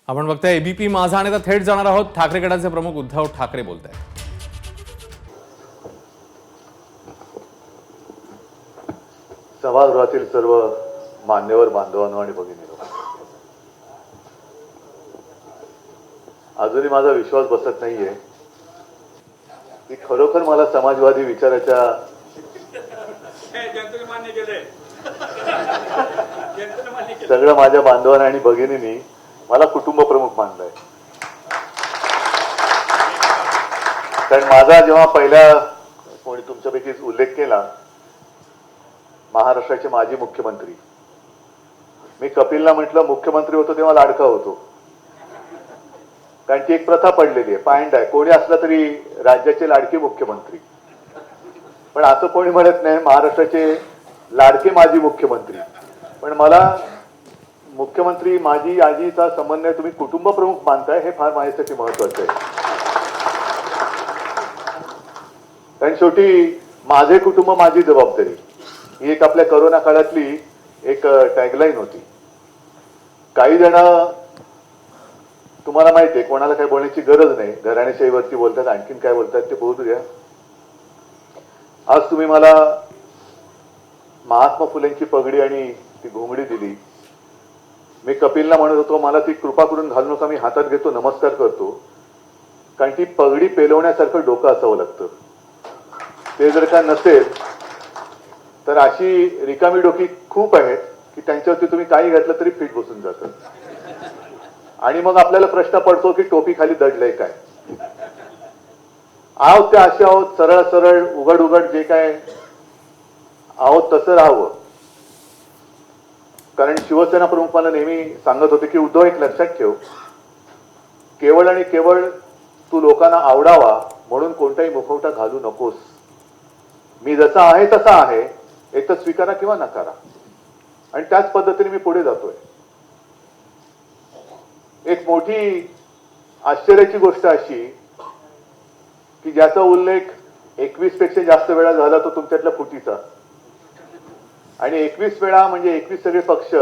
आपण बघताय एबीपी माझा आणि आता थेट जाणार आहोत ठाकरे गटाचे प्रमुख उद्धव ठाकरे बोलतायत. सभागृहातील सर्व मान्यवर बांधवांनो आणि भगिनींनो, अजूनही माझा विश्वास बसत नाहीये की खरोखर मला समाजवादी विचाराच्या सगळ्या माझ्या बांधवांना आणि भगिनींनी मला कुटुंब प्रमुख मानलंय. कारण माझा जेव्हा पहिल्या कोणी तुमच्यापैकी उल्लेख केला, महाराष्ट्राचे माजी मुख्यमंत्री, मी कपिलला म्हटलं मुख्यमंत्री होतो तेव्हा लाडका होतो. कारण ती एक प्रथा पडलेली आहे, पॉइंट आहे, कोणी असला तरी राज्याचे लाडके मुख्यमंत्री. पण असं कोणी म्हणत नाही महाराष्ट्राचे लाडके माजी मुख्यमंत्री. पण मला मुख्यमंत्री माजी आजीचा समन्वय तुम्ही कुटुंब प्रमुख मानताय हे फार माझ्यासाठी महत्वाचं आहे. कारण शेवटी माझे कुटुंब माझी जबाबदारी ही एक आपल्या कोरोना काळातली एक टॅगलाईन होती. काही जण तुम्हाला माहिती आहे कोणाला काही बोलण्याची गरज नाही, घराणेशाहीवरती बोलतात, आणखीन काय बोलतात ते बोलू द्या. आज तुम्ही मला महात्मा फुलेंची पगडी आणि ती घोंगडी दिली. मी कपिलला म्हणत होतो मला ती कृपा करून घालू नका, मी हातात घेतो, नमस्कार करतो. कारण ती पगडी पेलवण्यासारखं डोकं असावं लागतं. ते जर का नसेल तर अशी रिकामी डोकी खूप आहेत की त्यांच्यावरती तुम्ही काही घातलं तरी फिट बसून जातं. आणि मग आपल्याला प्रश्न पडतो की टोपी खाली दडलंय काय. आहोत ते असे आहोत, सरळ सरळ उघड उघड जे काय आहोत तसं राहावं. कारण शिवसेना प्रमुख मला नेहमी सांगत होते की उद्धव एक लक्षात ठेव, केवळ आणि केवळ तू लोकांना आवडावा म्हणून कोणताही मुखवटा घालू नकोस. मी जसा आहे तसा आहे, एक तर स्वीकारा किंवा नकारा. आणि त्याच पद्धतीने मी पुढे जातोय. एक मोठी आश्चर्याची गोष्ट अशी की ज्याचा उल्लेख 21 पेक्षा जास्त वेळा झाला तो तुमच्यातल्या फुटीचा. आणि 21 वेळा म्हणजे 21 सगळे पक्ष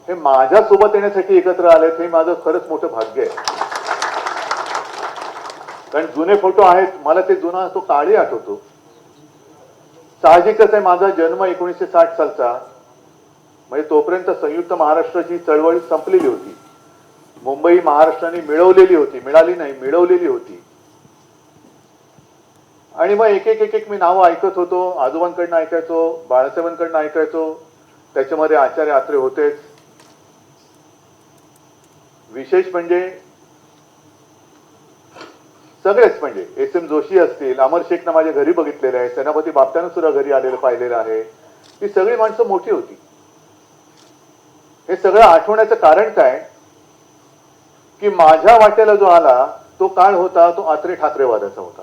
हे माझ्या सोबत येण्यासाठी एकत्र आलेत, हे माझं खरंच मोठं भाग्य आहे. कारण जुने फोटो आहेत, मला ते जुना तो काळही आठवतो. साहजिकच आहे, माझा जन्म 1960 सालचा, म्हणजे तोपर्यंत संयुक्त महाराष्ट्राची चळवळ संपलेली होती. मुंबई महाराष्ट्राने मिळवलेली होती, मिळाली नाही, मिळवलेली होती. आणि मग एक एक एक एक मी नावं ऐकत होतो, आजोबांकडनं ऐकायचो, बाळासाहेबांकडनं ऐकायचो, त्याच्यामध्ये आचार्य आत्रे होतेच. विशेष म्हणजे सगळेच, म्हणजे एस एम जोशी असतील, अमर शेखनं माझ्या घरी बघितलेलं आहे, सेनापती बापटानं सुद्धा घरी आलेलं पाहिलेलं आहे. ही सगळी माणसं मोठी होती. हे सगळं आठवण्याचं कारण काय की माझ्या वाट्याला जो आला तो काळ होता तो आत्रे ठाकरेवादाचा होता.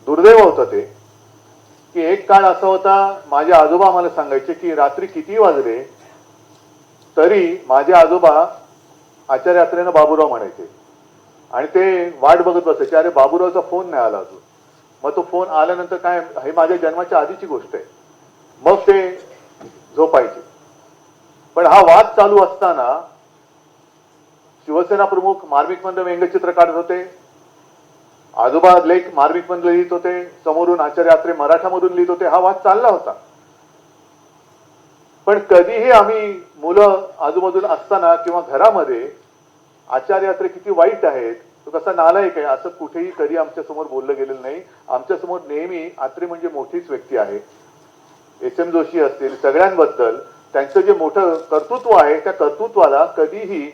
दुर्दैव होतं ते की एक काळ असा होता, माझे आजोबा आम्हाला सांगायचे की रात्री किती वाजले तरी माझे आजोबा आचार्य आत्रेंना बाबूराव म्हणायचे. आणि ते वाट बघत बसायचे, अरे बाबूरावचा फोन नाही आला अजून. मग तो फोन आल्यानंतर काय, हे माझ्या जन्माच्या आधीची गोष्ट आहे. मग ते झोपायचे. पण हा वाद चालू असताना शिवसेना प्रमुख मार्मिकमधलं व्यंगचित्र काढत होते, आजोबा लेख मार्मिकमधलं लिहित होते, समोरून आचार्य आत्रे मराठामधून लिहित होते. हा वाद चालला होता. पण कधीही आम्ही मुलं आजूबाजूला असताना किंवा घरामध्ये आचार्य आत्रे किती वाईट आहेत, तो कसा नालायक आहे, असं कुठेही कधी आमच्या समोर बोललं गेलेलं नाही. आमच्या समोर नेहमी आत्रे म्हणजे मोठीच व्यक्ती आहे. एस एम जोशी असतील, सगळ्यांबद्दल त्यांचं जे मोठं कर्तृत्व आहे त्या कर्तृत्वाला कधीही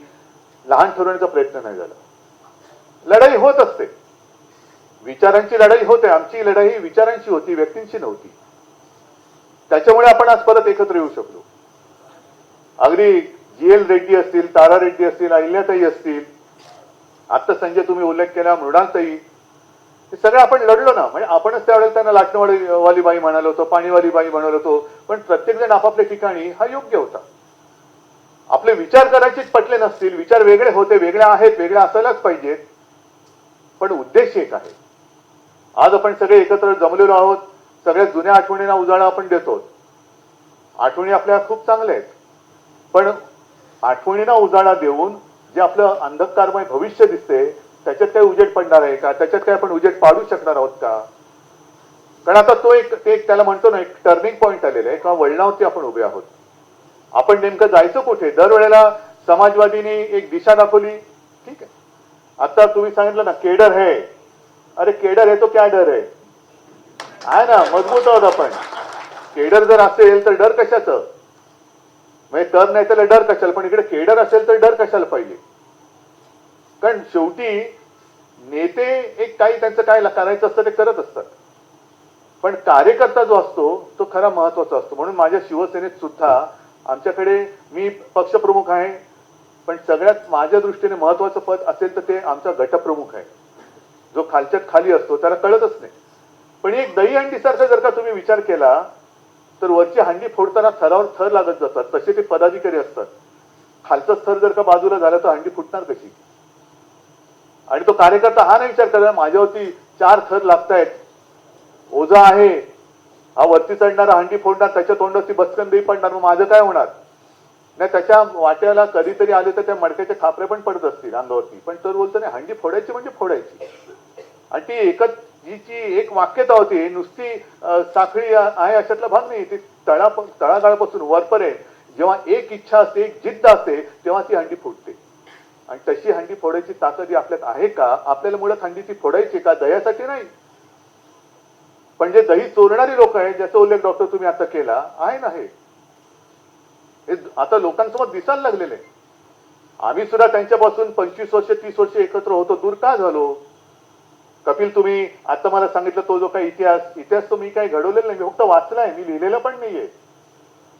लहान ठरवण्याचा प्रयत्न नाही झाला. लढाई होत असते, विचारांची लढाई होते. आमची लढाई विचारांची होती, व्यक्तींची नव्हती. त्याच्यामुळे आपण आज परत एकत्र येऊ शकलो. अगदी जी.एल. रेड्डी असतील, तारा रेड्डी असतील, अहिल्याताई असतील, आता संजय तुम्ही उल्लेख केला, मृणालताई, हे सगळे आपण लढलो ना. म्हणजे आपणच त्यावेळेला त्यांना लाटणवाली बाई म्हणालो होतो, पाणीवाली बाई म्हणालो होतो. पण प्रत्येक जण आपापल्या ठिकाणी हा योग्य होता. आपले विचार कदाचित पटले नसतील, विचार वेगळे होते, वेगळे आहेत, वेगळे असायलाच पाहिजेत, पण उद्देश एक आहे. आज आपण सगळे एकत्र जमलेलो आहोत. सगळ्या जुन्या आठवणींना उजाळा आपण देतो. आठवणी आपल्या खूप चांगल्या आहेत, पण आठवणींना उजाळा देऊन जे आपलं अंधकारमय भविष्य दिसते त्याच्यात काय उजेड पडणार आहे का? त्याच्यात काय आपण उजेड पाडू शकणार आहोत का? कारण आता तो एक त्याला म्हणतो ना, एक टर्निंग पॉईंट आलेला आहे किंवा वळणावरती आपण उभे आहोत. आपण नेमकं जायचं कुठे? दरवेळेला समाजवादीने एक दिशा दाखवली, ठीक आहे. आता तुम्ही सांगितलं ना केडर है, अरे केडर है तो क्या डर आहे ना, मजबूत आहोत आपण. केडर जर असेल तर डर कशाचं? म्हणजे तर नाही तर डर कशाला, पण इकडे केडर असेल तर डर कशाला पाहिजे? कारण शेवटी नेते एक काही त्यांचं काय करायचं असतं ते करत असतात, पण कार्यकर्ता जो असतो तो खरा महत्वाचा असतो. म्हणून माझ्या शिवसेनेत सुद्धा आमच्याकडे, मी पक्षप्रमुख आहे, पण सगळ्यात माझ्या दृष्टीने महत्वाचं पद असेल तर ते आमचा गटप्रमुख आहे, जो खालच्यात खाली असतो त्याला कळतच नाही. पण एक दहीहंडी सारखा जर का तुम्ही विचार केला तर वरची हंडी फोडताना थरावर थर लागत जातात, तसे ते पदाधिकारी असतात. खालचा थर जर का बाजूला झाला तर हंडी फुटणार कशी? आणि तो कार्यकर्ता हा नाही विचार करा माझ्यावरती 4 थर लागतायत, ओझा आहे, हा वरती चढणारा हंडी फोडणार, त्याच्या तोंडाची बसकंदी पडणार, मग माझं काय होणार? नाही, त्याच्या वाट्याला कधीतरी आले तर त्या मडक्याचे खापरे पण पडत असतील अंगावरती, पण तर बोलतो नाही हंडी फोडायची म्हणजे फोडायची. आणि ती एकच जी एक वाक्यता होती, नुसती साखळी आहे अशातला भाग नाही, ती तळागाळापासून वरपर्यंत जेव्हा एक इच्छा असते, एक जिद्द असते, तेव्हा ती हंडी फुटते. आणि तशी हंडी फोडायची ताकद आपल्यात आहे का? आपल्याला मुळात हंडी ती फोडायची का? दह्यासाठी नाही, पण जे दही चोरणारी लोक आहेत, ज्याचा उल्लेख डॉक्टर तुम्ही आता केला आहे ना, हे आता लोकांसमोर दिसायला लागलेले. आम्ही सुद्धा त्यांच्यापासून 25 वर्ष 30 वर्ष एकत्र होतो, दूर का झालो? कपिल, तुम्ही आता मला सांगितलं तो जो काही इतिहास तो मी काही घडवलेला नाही, मी फक्त वाचलाय, मी लिहिलेला पण नाहीये.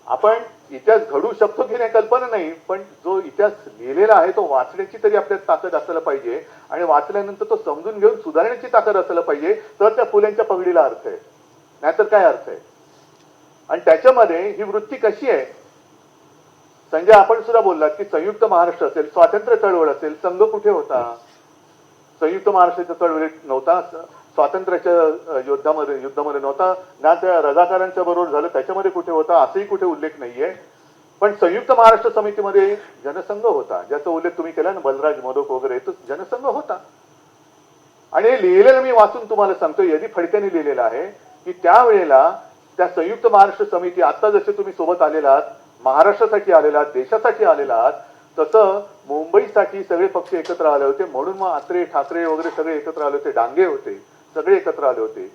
आपण इतिहास घडू शकतो की नाही कल्पना नाही, पण जो इतिहास लिहिलेला आहे तो वाचण्याची तरी आपल्यात ताकद असायला पाहिजे, आणि वाचल्यानंतर तो समजून घेऊन सुधारण्याची ताकद असायला पाहिजे, तर त्या फुल्यांच्या पगडीला अर्थ आहे, नाहीतर काय अर्थ आहे? आणि त्याच्यामध्ये ही वृत्ती कशी आहे? संजय, आपण सुद्धा बोललात की संयुक्त महाराष्ट्र असेल, स्वातंत्र्य चळवळ असेल, संघ कुठे होता? संयुक्त महाराष्ट्राच्या चळवळीत नव्हता, स्वातंत्र्याच्या युद्धामध्ये नव्हता ना, त्या रजाकारांच्या बरोबर झालं त्याच्यामध्ये कुठे होता असंही कुठे उल्लेख नाहीये. पण संयुक्त महाराष्ट्र समितीमध्ये जनसंघ होता, ज्याचा उल्लेख तुम्ही केला ना, बलराज मोदक वगैरे, तो जनसंघ होता. आणि हे लिहिलेलं मी वाचून तुम्हाला सांगतो, यदी फडक्याने लिहिलेलं आहे की त्यावेळेला त्या संयुक्त महाराष्ट्र समिती, आता जसे तुम्ही सोबत आलेला आहात, महाराष्ट्रासाठी आलेला आहात, देशासाठी आलेला आहात, तसं मुंबईसाठी सगळे पक्ष एकत्र आले होते. म्हणून मग आत्रे ठाकरे वगैरे सगळे एकत्र आले होते, डांगे होते, सगळे एकत्र आले होते.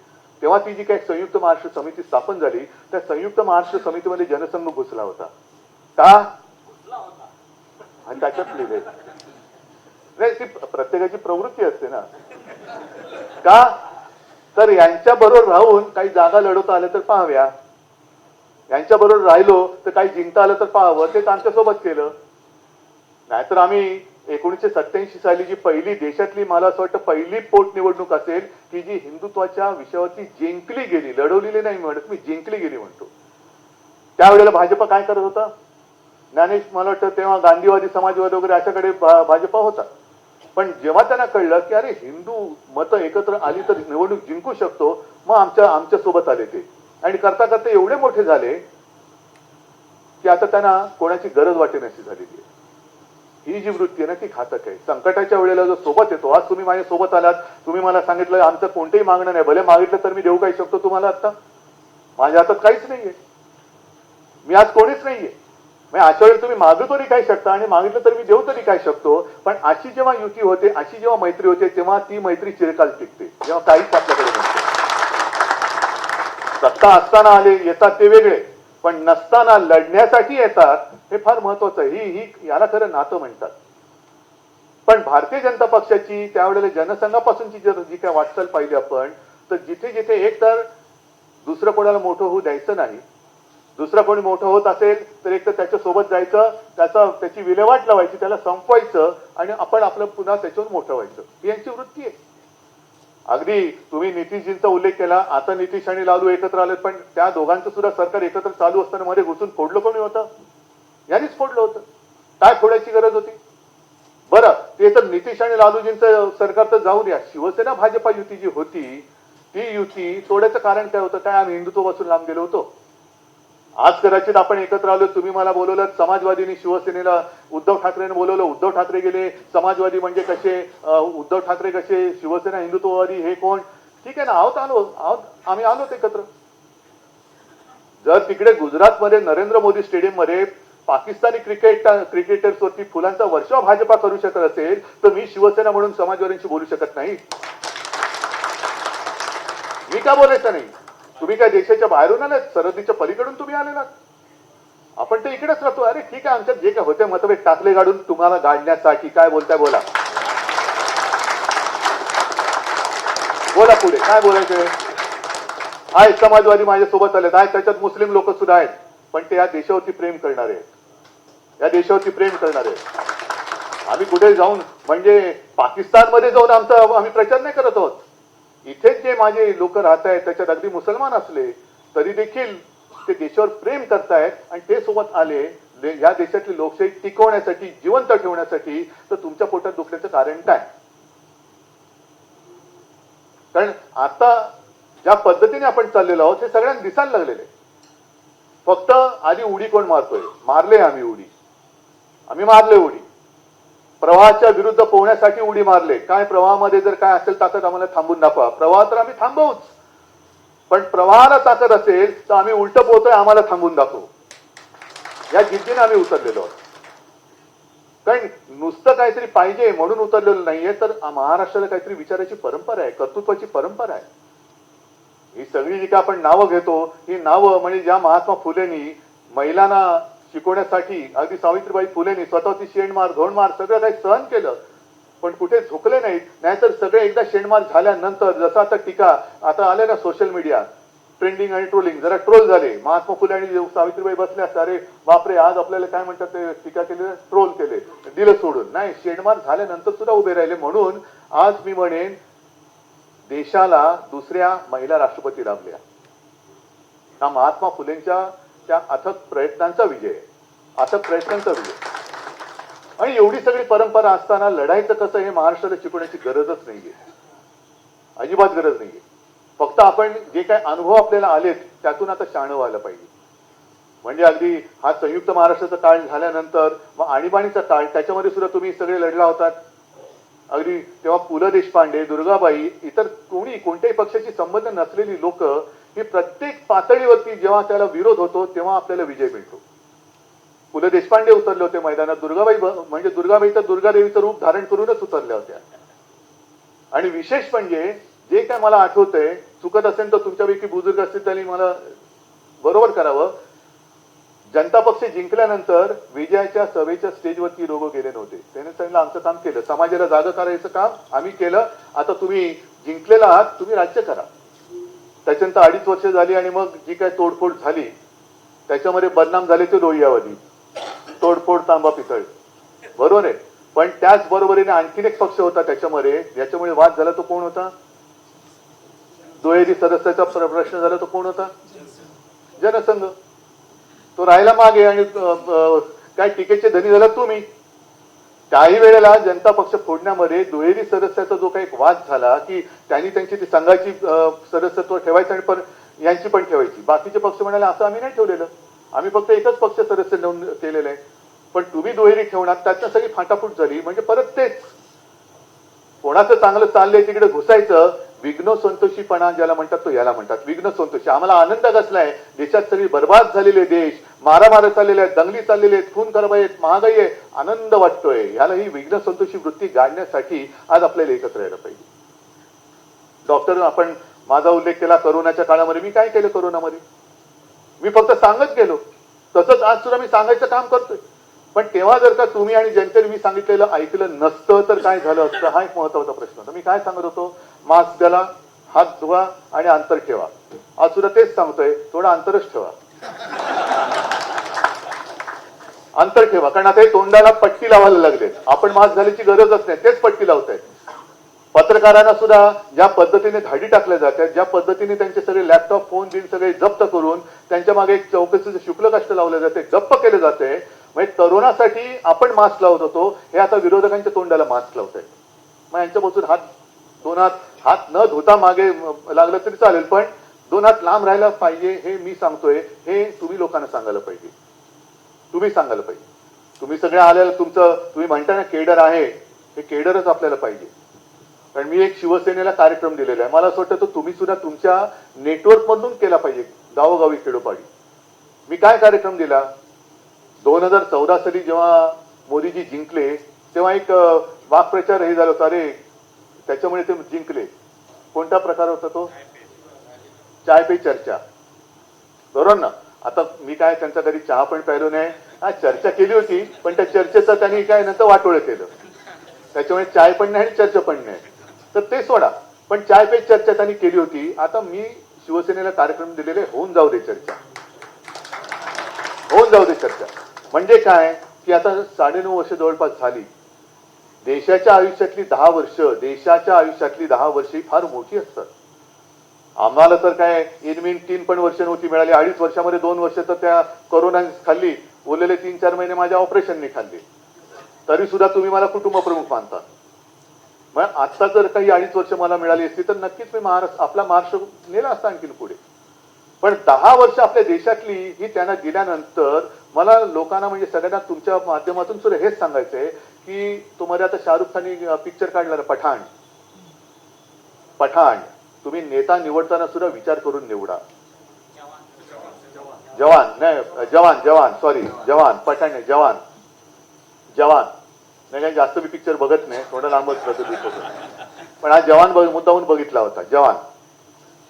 तेव्हा ती जी काही संयुक्त महाराष्ट्र समिती स्थापन झाली, त्या संयुक्त महाराष्ट्र समितीमध्ये जनसंघ घुसला होता का? आणि त्याच्यात लिहिले नाही, ती प्रत्येकाची प्रवृत्ती असते ना. का? तर यांच्या बरोबर राहून काही जागा लढवता आल्या तर पाहाव्या, यांच्या बरोबर राहिलो तर काही जिंकता आलं तर पाहावं, तेच आमच्यासोबत केलं. नाहीतर आम्ही 1987 साली जी पहिली देशातली, मला असं वाटतं पहिली पोटनिवडणूक असेल की जी हिंदुत्वाच्या विषयावरती जिंकली गेली, लढवलेली नाही म्हणत मी, जिंकली गेली म्हणतो. त्यावेळेला भाजप काय करत होता? ज्ञानेश, मला वाटतं तेव्हा गांधीवादी समाजवाद वगैरे अशाकडे भाजपा होता. पण जेव्हा त्यांना कळलं की अरे हिंदू मतं एकत्र आली तर निवडणूक जिंकू शकतो, मग आमच्या सोबत आले ते, आणि करता करता एवढे मोठे झाले की आता त्यांना कोणाची गरज वाटेनाशी झालेली आहे. ही जी वृत्ती आहे ना, ती घातक आहे. संकटाच्या वेळेला जो सोबत येतो, आज तुम्ही माझ्या सोबत आलात, तुम्ही मला सांगितलं आमचं कोणतेही मागणं नाही, भले मागितलं तर मी देऊ काही शकतो तुम्हाला, आता माझ्या हातात काहीच नाहीये, मी आज कोणीच नाहीये. अशा वेळेला तुम्ही मागू तरी काय शकता आणि मागितलं तर मी देऊ तरी काय शकतो. पण अशी जेव्हा युती होते, अशी जेव्हा मैत्री होते, तेव्हा ती मैत्री चिरकाल टिकते, जेव्हा काहीच आपल्याकडे नसते. सत्ता असताना आले येतात ते वेगळे, पण नसताना लढण्यासाठी येतात हे फार महत्वाचं आहे. ही याला खरं नातं म्हणतात. पण भारतीय जनता पक्षाची त्यावेळेला जनसंघापासूनची जी काय वाटचाल पाहिली आपण, तर जिथे जिथे एक तर दुसरं कोणाला मोठं होऊ द्यायचं नाही, दुसरा कोणी मोठं होत असेल तर एक तर त्याच्या सोबत जायचं, त्याची विल्हेवाट लावायची, त्याला संपवायचं, आणि आपण आपलं पुन्हा त्याच्यावर मोठं व्हायचं, ही यांची वृत्ती आहे. अगदी तुम्ही नितीशजींचा उल्लेख केला, आता नितीश आणि लालू एकत्र आलेत, पण त्या दोघांचं सुद्धा सरकार एकत्र चालू असताना मध्ये घुसून फोडलं कोणी होतं? यांनीच फोडलं होतं. काय फोडायची गरज होती? बरं, ते तर नितीश आणि लालूजींचं सरकार तर जाऊ द्या, शिवसेना भाजपा युती जी होती ती युती तोडायचं कारण काय होतं? काय आम्ही हिंदुत्वापासून लांब गेलो होतो? आज कदाचित आपण एकत्र आलो, तुम्ही मला बोलवलं, समाजवादीने शिवसेनेला उद्धव ठाकरेंनी बोलवलं, उद्धव ठाकरे गेले, समाजवादी म्हणजे कसे, उद्धव ठाकरे कसे, शिवसेना हिंदुत्ववादी हे कोण, ठीक आहे ना, आम्ही आलोत एकत्र. जर तिकडे गुजरातमध्ये नरेंद्र मोदी स्टेडियम मध्ये पाकिस्तानी क्रिकेटर्सवरती फुलांचा वर्षाव भाजपा करू शकत असेल, तर मी शिवसेना म्हणून समाजवाद्यांशी बोलू शकत नाही? मी का बोलायचं नाही? तुम्ही काय देशाच्या बाहेरून आलात? सरहद्दीच्या पलीकडून तुम्ही आलेलात? आपण तर इकडेच राहतो. अरे ठीक आहे, आमच्यात जे काय होते मतभेद टाकले गाडून तुम्हाला गाडण्यासाठी. काय बोलताय बोला, बोला पुढे काय बोलायचंय. आहे समाजवादी माझ्यासोबत आलेत, आहे त्याच्यात मुस्लिम लोक सुद्धा आहेत, पण ते या देशावरती प्रेम करणारे आहेत, या देशावरती प्रेम करणारे आहेत. आम्ही कुठे जाऊन म्हणजे पाकिस्तानमध्ये जाऊन आम्ही प्रचार नाही करत आहोत. इथेच जे माझे लोक राहत आहेत, त्याच्यात अगदी मुसलमान असले तरी देखील ते देशावर प्रेम करतायत आणि ते सोबत आले या देशातली लोकशाही टिकवण्यासाठी, जिवंत ठेवण्यासाठी. तर तुमच्या पोटात दुखण्याचं कारण काय? कारण आता ज्या पद्धतीने आपण चाललेलो आहोत हे सगळ्यांना दिसायला लागलेले. फक्त आधी उडी कोण मारतोय? मारले आम्ही उडी, आम्ही मारले उडी. प्रवाहाच्या विरुद्ध पोहण्यासाठी उडी मारले. काय प्रवाहामध्ये जर काय असेल ताकद आम्हाला थांबून दाखवा. प्रवाह तर आम्ही थांबवूच, पण प्रवाहाला ताकद असेल तर आम्ही उलट पोहतोय, आम्हाला थांबून दाखवू. या जिद्दीने आम्ही उतरलेलो आहोत. कारण नुसतं काहीतरी पाहिजे म्हणून उतरलेलं नाहीये, तर महाराष्ट्राला काहीतरी विचाराची परंपरा आहे, कर्तृत्वाची परंपरा आहे. ही सगळी जी काय आपण नावं घेतो, ही नावं म्हणजे ज्या महात्मा फुलेंनी महिलांना शिकवण्यासाठी, अगदी सावित्रीबाई फुलेंनी स्वतःची शेंडमार धोंडमार सगळं काही सहन केलं, पण कुठे झुकले नाहीत. नाहीतर सगळे एकदा शेंडमार झाल्यानंतर, जसं आता टीका आता आले ना सोशल मीडिया, ट्रेंडिंग आणि ट्रोलिंग, जरा ट्रोल झाले. महात्मा फुले आणि सावित्रीबाई बसले असते, अरे बापरे आज आपल्याला काय म्हणतात ते टीका केले, ट्रोल केले, दिलं सोडून. नाही, शेंडमार झाल्यानंतर सुद्धा उभे राहिले. म्हणून आज मी म्हणेन देशाला दुसऱ्या महिला राष्ट्रपती लाभल्या. हा महात्मा फुलेंच्या त्या अथक प्रयत्नांचा विजय आहे, अथक प्रयत्नांचा विजय. आणि एवढी सगळी परंपरा असताना लढायचं कसं हे महाराष्ट्राला शिकवण्याची गरजच नाहीये, अजिबात गरज नाहीये. फक्त आपण जे काय अनुभव आपल्याला आलेत त्यातून आता शहाणं व्हायला पाहिजे. म्हणजे अगदी हा संयुक्त महाराष्ट्राचा काळ झाल्यानंतर मग आणीबाणीचा काळ, त्याच्यामध्ये सुद्धा तुम्ही सगळे लढला होतात. अगदी तेव्हा पु ल देशपांडे, दुर्गाबाई, इतर कोणत्याही पक्षाची संबंध नसलेली लोक ही प्रत्येक पातळीवरती जेव्हा त्याला विरोध होतो तेव्हा आपल्याला विजय मिळतो. पु ल देशपांडे उतरले होते मैदानात, दुर्गाबाई म्हणजे दुर्गाबाई तर दुर्गादेवीचं रूप धारण करूनच उतरल्या होत्या. आणि विशेष म्हणजे जे काय मला आठवतंय, चुकत असेल तर तुमच्यापैकी बुजुर्ग असतील त्यांनी मला बरोबर करावं, जनता पक्ष जिंकल्यानंतर विजयाच्या सभेच्या स्टेजवरती लोक गेले नव्हते. त्याने सांगितलं आमचं काम केलं, समाजाला जागा करायचं काम आम्ही केलं, आता तुम्ही जिंकलेला आहात, तुम्ही राज्य करा. त्याच्यानंतर 2.5 वर्ष झाली आणि मग जी काय तोडफोड झाली त्याच्यामध्ये बदनाम झाले ते लोहियावादी, तोडफोड तांबा पितळ, बरोबर आहे. पण त्याच बरोबरीने आणखीन एक पक्ष होता त्याच्यामध्ये, ज्याच्यामुळे वाद झाला, तो कोण होता? दुहेरी सदस्याचा प्रश्न झाला, तो कोण होता? जनसंघ. तो राहिला मागे आणि काय टीकेचे धनी झाला तुम्ही. त्याही वेळेला जनता पक्ष फोडण्यामध्ये दुहेरी सदस्याचा जो काही वाद झाला की त्यांनी त्यांची ती संघाची सदस्यत्व ठेवायचं आणि पण यांची पण ठेवायची, बाकीचे पक्ष म्हणाले असं आम्ही नाही ठेवलेलं, आम्ही फक्त एकच पक्ष सदस्य नेऊन केलेलं आहे, पण तुम्ही दुहेरी ठेवणार. त्यातनं सगळी फाटाफूट झाली. म्हणजे परत तेच कोणाचं चांगलं चाललंय तिकडे घुसायचं. विघ्न संतोषीपणा ज्याला म्हणतात तो याला म्हणतात विघ्न संतोषी. आम्हाला आनंद कसलाय, देशात सगळी बर्बाद झालेले देश, मारामार चाललेले आहेत, दंगली चाललेले आहेत, खून कारवाई आहेत, महागाई आहे, आनंद वाटतोय. ह्याला ही विघ्न संतोषी वृत्ती गाडण्यासाठी आज आपल्याला एकत्र यायला पाहिजे. डॉक्टर, आपण माझा उल्लेख केला करोनाच्या काळामध्ये. मी काय केलं करोनामध्ये? मी फक्त सांगत गेलो. तसंच आज सुद्धा मी सांगायचं काम करतोय. पण तेव्हा जर का तुम्ही आणि जनतेने मी सांगितलेलं ऐकलं नसतं तर काय झालं असतं, हा एक महत्वाचा प्रश्न होता. मी काय सांगत होतो? मास्क घाला, हात धुवा आणि अंतर ठेवा. आज सुद्धा तेच सांगतोय, थोडं अंतरच ठेवा, अंतर ठेवा. कारण आता हे तोंडाला पट्टी लावायला लागले, आपण मास्क घालायची गरजच नाही, तेच पट्टी लावतायत. पत्रकारांना सुद्धा ज्या पद्धतीने धाडी टाकल्या जातात, ज्या पद्धतीने त्यांचे सगळे लॅपटॉप, फोन बिन सगळे जप्त करून त्यांच्या मागे एक चौकशीचं शुल्क कष्ट लावले जाते, जप्त केले जाते. म्हणजे तरुणासाठी आपण मास्क लावत होतो, हे आता विरोधकांच्या तोंडाला मास्क लावत आहेत. मग यांच्यापासून दोन हात न धुता मागे लागलं तरी चालेल, पण 2 हात लांब राहायला पाहिजे हे मी सांगतोय, हे तुम्ही लोकांना सांगायला पाहिजे. तुम्ही सांगायला पाहिजे. तुम्ही सगळे आलेलं तुमचं तुम्ही म्हणता ना केडर आहे, हे केडरच आपल्याला पाहिजे. कारण मी एक शिवसेनेला कार्यक्रम दिलेला आहे. मला असं वाटतं तो तुम्ही सुद्धा तुमच्या नेटवर्क मधून केला पाहिजे, गावोगावी खेडोपाडी. मी काय कार्यक्रम दिला 2014 साली जेव्हा मोदीजी जिंकले तेव्हा एक वाक्प्रचार हे झाला होता, अरे त्याच्यामुळे ते जिंकले. कोणता प्रकार होता तो? चाय पे चर्चा, बरोबर ना. आता मी काय त्यांचा कधी चहा पण प्यायलो नाही. हा चर्चा केली होती, पण त्या चर्चेचं त्यांनी काय नंतर वाटोळं केलं. त्याच्यामुळे चाय पण नाही आणि चर्चा पण नाही. तर ते सोडा, पण चाय पे चर्चा त्यांनी केली होती. आता मी शिवसेनेला कार्यक्रम दिलेले, होऊन जाऊ दे चर्चा, होऊन जाऊ दे चर्चा. म्हणजे काय की आता 9.5 वर्ष जवळपास झाली. देशाच्या आयुष्यातली 10 वर्ष, देशाच्या आयुष्यातली 10 वर्ष ही फार मोठी असतात. आम्हाला तर काय इनमीन 3 पण वर्ष नव्हती मिळाली. 2.5 वर्षामध्ये 2 वर्ष तर त्या कोरोनाने खाल्ली. उरलेले 3-4 महिने माझ्या ऑपरेशनने खाल्ले. तरी सुद्धा तुम्ही मला कुटुंब प्रमुख मानता. मग आता जर काही 2.5 वर्ष मला मिळाली असती तर नक्कीच मी आपला महाराष्ट्र नेला असता आणखीन पुढे. पण 10 वर्ष आपल्या देशातली ही त्यांना दिल्यानंतर मला लोकांना म्हणजे सगळ्यांना तुमच्या माध्यमातून सुद्धा हेच सांगायचंय की तुम्हाला आता शाहरुख खानने पिक्चर काढला पठाण. पठाण तुम्ही नेता निवडताना सुद्धा विचार करून निवडा. जवान नाही, जवान सॉरी, जवान, पठाण नाही, जवान. नाही काही जास्त मी पिक्चर बघत नाही, थोडं लांबच राहतो. पण हा जवान मुद्दाहून बघितला होता, जवान.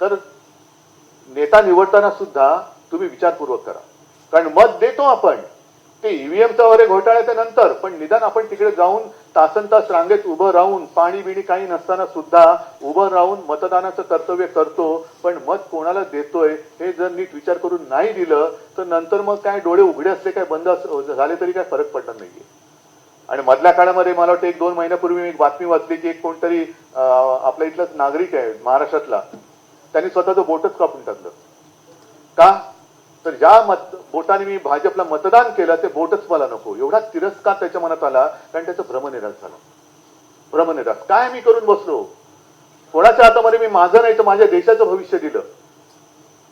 तर नेता निवडताना सुद्धा तुम्ही विचारपूर्वक करा. कारण मत देतो आपण, ते ईव्हीएमचा वगैरे घोटाळ्याच्या नंतर, पण निदान आपण तिकडे जाऊन तासनतास रांगेत उभं राहून पाणी बिणी काही नसताना सुद्धा उभं राहून मतदानाचं कर्तव्य करतो. पण मत कोणाला देतोय हे जर नीट विचार करून नाही दिलं तर नंतर मग काय डोळे उघडे असले काय बंद झाले तरी काय फरक पडणार नाहीये. आणि मधल्या काळामध्ये मला वाटतं 1-2 महिन्यापूर्वी मी एक बातमी वाचली की एक कोणतरी आपल्या इथलाच नागरिक आहे महाराष्ट्रातला, त्यांनी स्वतःचं बोटच कापून टाकलं. का? तर ज्या बोटाने मी भाजपला मतदान केलं ते बोटच मला नको, एवढा तिरस्कार त्याच्या मनात आला. कारण त्याचं भ्रमनिरास झालं. भ्रमनिरास काय मी करून बसलो, कोणाच्या हातामध्ये मी माझं नाही तर माझ्या देशाचं भविष्य दिलं.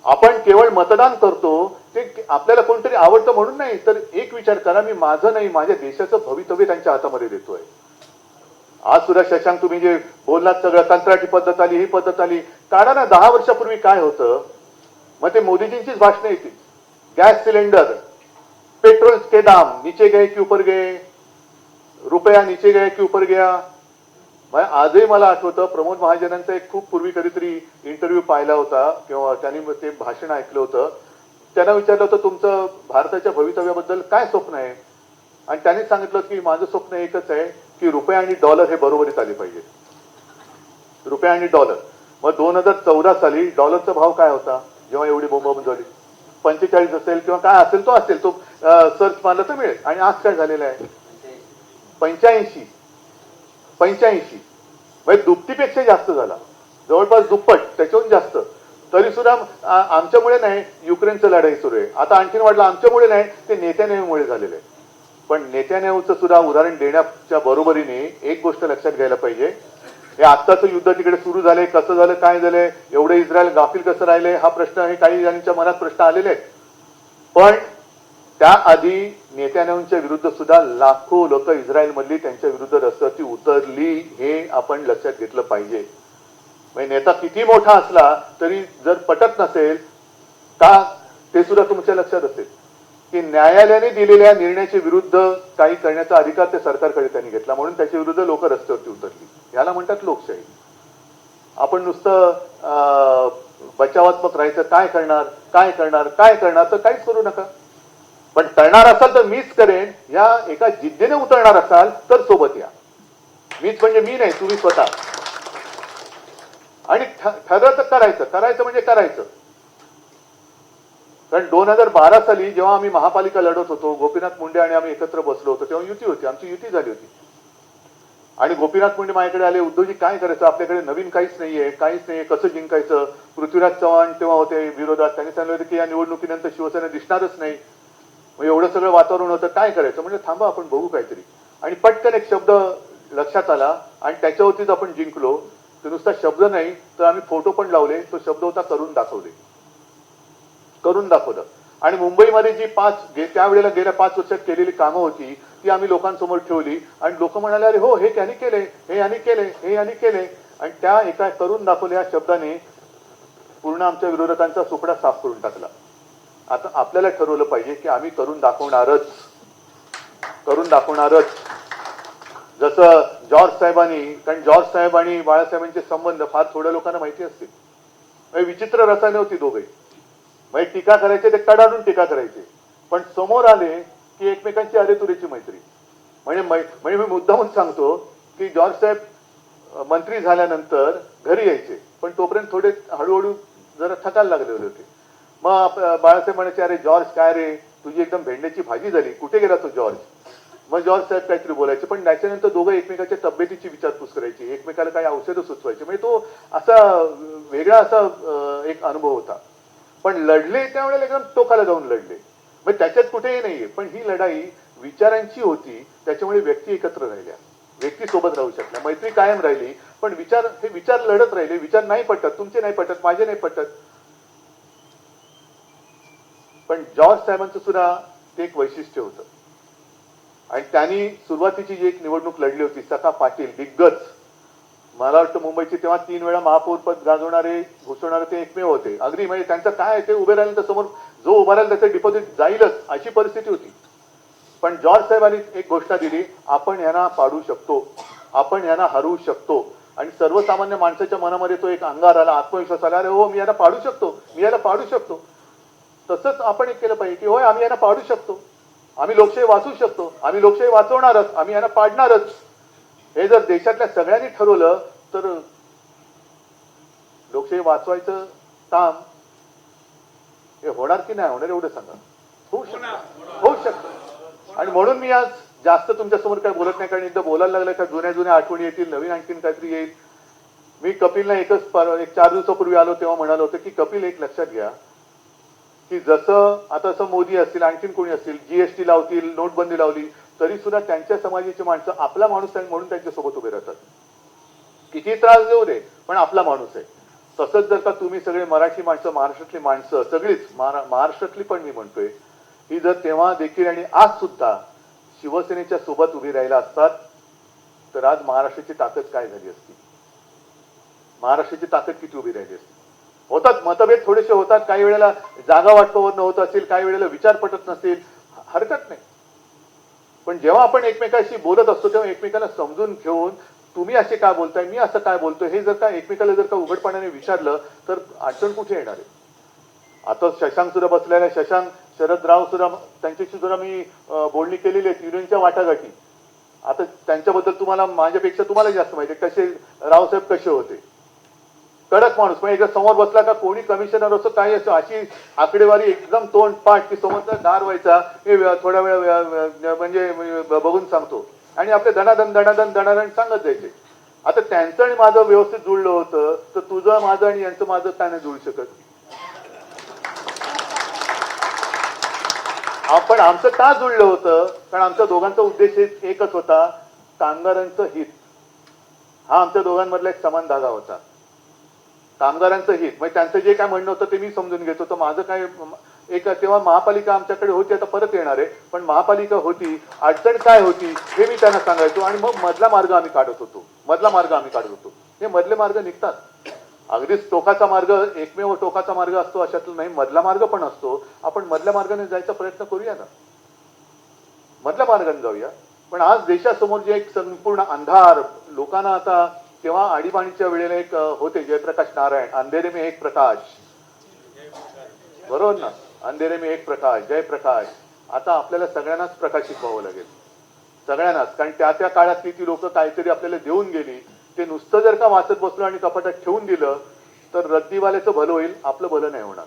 आपण केवळ मतदान करतो ते आपल्याला कोणतरी आवडतं म्हणून नाही, तर एक विचार करा, मी माझं नाही माझ्या देशाचं भवितव्य त्यांच्या हातामध्ये देतोय. आज सुद्धा शशांक तुम्ही जे बोललात सगळं कंत्राटी पद्धत आली, ही पद्धत आली, काढा ना. 10 वर्षापूर्वी काय होतं, मग ते मोदीजींचीच भाषणं येतील. गैस सिलेंडर, पेट्रोल के दाम नीचे गए कि ऊपर गए, रुपया नीचे गए कि ऊपर गया. आजही मला आठवतं प्रमोद महाजनांचा एक खूप पूर्वी कधीतरी इंटरव्ह्यू पाहिला होता किंवा त्यांनी ते भाषण ऐकलं होतं. त्यांना विचारलं होतं तुमचं भारताच्या भवितव्याबद्दल काय स्वप्न आहे, आणि त्यांनी सांगितलं की माझं स्वप्न एकच आहे की रुपया आणि डॉलर हे बरोबरीत आले पाहिजे. रुपया आणि डॉलर. मग 2014 साली डॉलरचा भाव काय होता जेव्हा एवढी बोंबाबोंब झाली? 45 असेल किंवा काय असेल, तो सर्च मारलं तर मिळेल. आणि आज काय झालेलं आहे? 85. म्हणजे दुपटीपेक्षा जास्त झाला, जवळपास दुप्पट, त्याच्याहून जास्त. तरी सुद्धा आमच्यामुळे नाही, युक्रेनचं लढाई सुरू आहे. आता आणखीन वाढलं, आमच्यामुळे नाही, ते नेत्यानेहूमुळे झालेलं आहे. पण नेत्यानेहूचं सुद्धा उदाहरण देण्याच्या बरोबरीने एक गोष्ट लक्षात घ्यायला पाहिजे, हे आत्ताचं युद्ध तिकडे सुरू झालंय, कसं झालं, काय झालंय, एवढं इस्रायल गाफील कसं राहिले, हा प्रश्न हे काही जणांच्या मनात प्रश्न आलेले आहेत. पण त्याआधी नेत्यानेहूंच्या विरुद्ध सुद्धा लाखो लोक इस्रायल मधली त्यांच्या विरुद्ध रस्त्यावरती उतरली, हे आपण लक्षात घेतलं पाहिजे. म्हणजे नेता किती मोठा असला तरी जर पटत नसेल का, ते सुद्धा तुमच्या लक्षात असेल की न्यायालयाने दिलेल्या निर्णयाच्या विरुद्ध काही करण्याचा अधिकार ते सरकारकडे त्यांनी घेतला, म्हणून त्याच्या विरुद्ध लोक रस्त्यावरती उतरली. याला म्हणतात लोकशाही. आपण नुसतं बचावात्मक राहायचं, काय करणार तर काहीच करू नका. पण करणार असाल तर मीच करेन या एका जिद्दीने उतरणार असाल तर सोबत या. मीच म्हणजे मी नाही, तुम्ही स्वतः. आणि ठरलं तर करायचं म्हणजे करायचं. कारण 2012 साली जेव्हा आम्ही महापालिका लढत होतो, गोपीनाथ मुंडे आणि आम्ही एकत्र बसलो होतो, तेव्हा युती होती, आमची युती झाली होती. आणि गोपीनाथ मुंडे माझ्याकडे आले, उद्धवजी काय करायचं, आपल्याकडे नवीन काहीच नाहीये, कसं जिंकायचं. पृथ्वीराज चव्हाण तेव्हा होते विरोधात, त्यांनी सांगितलं होतं की या निवडणुकीनंतर शिवसेना दिसणारच नाही. मग एवढं सगळं वातावरण होतं, काय करायचं. म्हणजे थांबा आपण बघू काहीतरी. आणि पटकन एक शब्द लक्षात आला आणि त्याच्यावरतीच आपण जिंकलो. तो नुसता शब्द नाही तर आम्ही फोटो पण लावले. तो शब्द होता करून दाखवले. करून दाखवलं. आणि मुंबईमध्ये जी त्यावेळेला गेल्या 5 वर्षात केलेली कामं होती ती आम्ही लोकांसमोर ठेवली आणि लोक म्हणाले अरे हो हे त्यांनी केले, हे यांनी केले, हे यांनी केले. आणि त्या एका करून दाखवल्या शब्दाने पूर्ण आमच्या विरोधकांचा सुपडा साफ करून टाकला. आता आपल्याला ठरवलं पाहिजे की आम्ही करून दाखवणारच. जसं जॉर्ज साहेबांनी, कारण जॉर्ज साहेब आणि बाळासाहेबांचे संबंध फार थोड्या लोकांना माहिती असतील. विचित्र रसायने होती दोघे. म्हणजे टीका करायचे ते कडाडून टीका करायचे, पण समोर आले की एकमेकांची अरेतुरीची मैत्री. म्हणजे मी मुद्दामून सांगतो की जॉर्ज साहेब मंत्री झाल्यानंतर घरी यायचे, पण तोपर्यंत थोडे हळूहळू जरा थकायला लागले होते. मग बाळासाहेब म्हणायचे अरे जॉर्ज काय रे तुझी एकदम भेंड्याची भाजी झाली, कुठे गेला तो जॉर्ज. मग जॉर्ज साहेब काहीतरी बोलायचे, पण त्याच्यानंतर दोघं एकमेकाच्या तब्येतीची विचारपूस करायची, एकमेकाला काही औषधं सुचवायचे. म्हणजे तो असा वेगळा असा एक अनुभव होता. पण लढले त्यावेळेला एकदम टोकाला जाऊन लढले. म्हणजे त्याच्यात कुठेही नाहीये, पण ही लढाई विचारांची होती. त्याच्यामुळे व्यक्ती एकत्र राहिल्या, व्यक्ती सोबत राहू शकल्या, मैत्री कायम राहिली. पण विचार लढत राहिले. विचार नाही पटत, तुमचे नाही पटत, माझे नाही पटत. पण जॉर्ज साहेबांचं सुद्धा ते एक वैशिष्ट्य होतं. आणि त्यांनी सुरुवातीची जी एक निवडणूक लढली होती, सखा पाटील दिग्गज, मला वाटतं मुंबईची तेव्हा 3 वेळा महापौर पद गाजवणारे घोषवणारे ते एकमेव होते. अगदी म्हणजे त्यांचं काय ते उभे राहिल्यानंतर समोर जो उभा राहील त्याचं डिपॉझिट जाईलच अशी परिस्थिती होती. पण जॉर्ज साहेबांनी एक घोषणा दिली, आपण यांना पाडू शकतो, आपण यांना हरवू शकतो. आणि सर्वसामान्य माणसाच्या मनामध्ये तो एक अंगार आला, आत्मविश्वास आला, अरे हो मी यांना पाडू शकतो, मी याला पाडू शकतो. तसंच आपण एक केलं पाहिजे की होय आम्ही यांना पाडू शकतो, आम्ही लोकशाही वाचवू शकतो, आम्ही लोकशाही वाचवणारच, आम्ही यांना पाडणारच. हे जर देशातल्या सगळ्यांनी ठरवलं तर लोकशाही वाचवायचं काम हे होणार की नाही होणार एवढं सांगा. होऊ शकतं. आणि म्हणून मी आज जास्त तुमच्यासमोर काय बोलत नाही, कारण एकदा बोलायला लागलं का जुन्या आठवणी येतील, नवीन आणखीन काहीतरी येईल. मी कपिलला एक 4 दिवसापूर्वी आलो तेव्हा म्हणालो होतो की कपिल एक लक्षात घ्या की जसं आता असं मोदी असतील आणखीन कोणी असतील जीएसटी लावतील, नोटबंदी लावली, तरी सुद्धा त्यांच्या समाजाची माणसं आपला माणूस आहे म्हणून त्यांच्यासोबत उभे राहतात. किती त्रास देऊ दे पण आपला माणूस आहे. तसंच जर का तुम्ही सगळे मराठी माणसं, महाराष्ट्रातली माणसं सगळीच महाराष्ट्रातली पण मी म्हणतोय ही जर तेव्हा देखील आणि आज सुद्धा शिवसेनेच्या सोबत उभी राहिला असतात तर आज महाराष्ट्राची ताकद काय झाली असती, महाराष्ट्राची ताकद किती उभी राहिली असती. होतात मतभेद थोडेसे होतात, काही वेळेला जागा वाटपावर होत असेल, काही वेळेला विचार पटत नसतील, हरकत नाही. पण जेव्हा आपण एकमेकाशी बोलत असतो तेव्हा एकमेकाला समजून घेऊन तुम्ही असे काय बोलताय, मी असं काय बोलतोय, हे जर का एकमेकाला जर का उघडपणाने विचारलं तर अडचण कुठे येणार आहे. आता शशांक सुद्धा बसलेला आहे, शशांक शरद राव सुद्धा त्यांच्याशी सुद्धा मी बोलणी केलेली आहे युनियनच्या वाटाघाटी. आता त्यांच्याबद्दल तुम्हाला माझ्यापेक्षा तुम्हाला जास्त माहिती आहे कसे रावसाहेब कसे होते. कडक माणूस, म्हणजे एकदा समोर बसला का कोणी कमिशनर असो काही असो अशी आकडेवारी एकदम तोंड पाठ की समोरचा गार व्हायचा हे थोड्या वेळ म्हणजे बघून सांगतो आणि आपले दणादण सांगत जायचे. आता त्यांचं आणि माझं व्यवस्थित जुळलं होतं तर तुझं माझं आणि यांचं माझं काय नाही जुळू शकत. आपण आमचं का जुळलं होतं, कारण आमच्या दोघांचा उद्देश एकच होता, कामगारांचं हित. हा आमच्या दोघांमधला एक समान धागा होता, कामगारांचं हित. म्हणजे त्यांचं जे काय म्हणणं होतं ते मी समजून घेत होतो. माझं काय एक तेव्हा महापालिका आमच्याकडे होती, आता परत येणार आहे, पण महापालिका होती, अडचण काय होती हे मी त्यांना सांगायचो आणि मग मधला मार्ग आम्ही काढत होतो. हे मधले मार्ग निघतात. अगदीच टोकाचा मार्ग एकमेव टोकाचा मार्ग असतो अशातला नाही, मधला मार्ग पण असतो. आपण मधल्या मार्गाने जायचा प्रयत्न करूया ना, मधल्या मार्गाने जाऊया. पण आज देशासमोर जे एक संपूर्ण अंधार लोकांना, आता तेव्हा आणीबाणीच्या वेळेला एक होते जयप्रकाश नारायण, अंधेरे में एक प्रकाश, बरोबर ना, अंधेरे में एक प्रकाश, जयप्रकाश. आता आपल्याला सगळ्यांनाच प्रकाशित व्हावं लागेल, सगळ्यांनाच. कारण त्या त्या काळातली ती लोक काहीतरी आपल्याला देऊन गेली, ते नुसतं जर का वाचत बसलो आणि कपाटात ठेवून दिलं तर रद्दीवाल्याचं भलं होईल, आपलं भलं नाही होणार.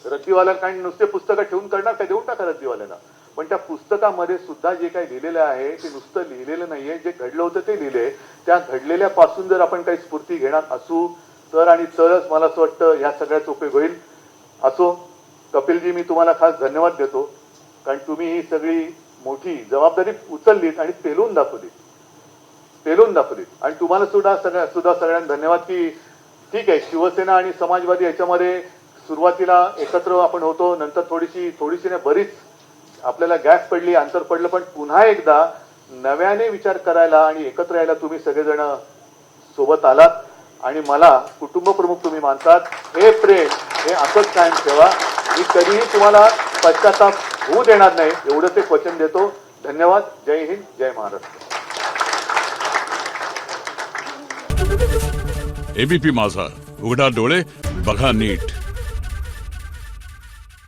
रद्दीवाल्याला काही नुसते पुस्तकं ठेवून करणार काय, देऊन टाका रद्दीवाल्याला. पण त्या पुस्तकामध्ये सुद्धा जे काही लिहिलेलं आहे ते नुसतं लिहिलेलं नाहीये, जे घडलं होतं ते लिहिले. त्या घडलेल्यापासून जर आपण काही स्फूर्ती घेणार असू तर आणि तरच मला असं वाटतं ह्या सगळ्याचा उपयोग होईल. असो कपिलजी, मी तुम्हाला खास धन्यवाद देतो, कारण तुम्ही ही सगळी मोठी जबाबदारी उचललीत आणि पेलून दाखवलीत. पेलून दाखवलीत आणि तुम्हाला सुद्धा सगळ्यांना धन्यवाद की ठीक आहे शिवसेना आणि समाजवादी याच्यामध्ये सुरुवातीला एकत्र आपण होतो नंतर थोडीशी नाही बरीच आपल्याला गॅप पडली अंतर पडलं पण पुन्हा एकदा नव्याने विचार करायला आणि एकत्र यायला तुम्ही सगळेजण सोबत आलात आणि मला कुटुंब प्रमुख तुम्ही मानतात हे प्रेम हे असंच कायम ठेवा मी कधीही तुम्हाला पश्चाताप होऊ देणार नाही एवढंच एक वचन देतो धन्यवाद जय हिंद जय महाराष्ट्र एबीपी माझा उघडा डोळे बघा नीट.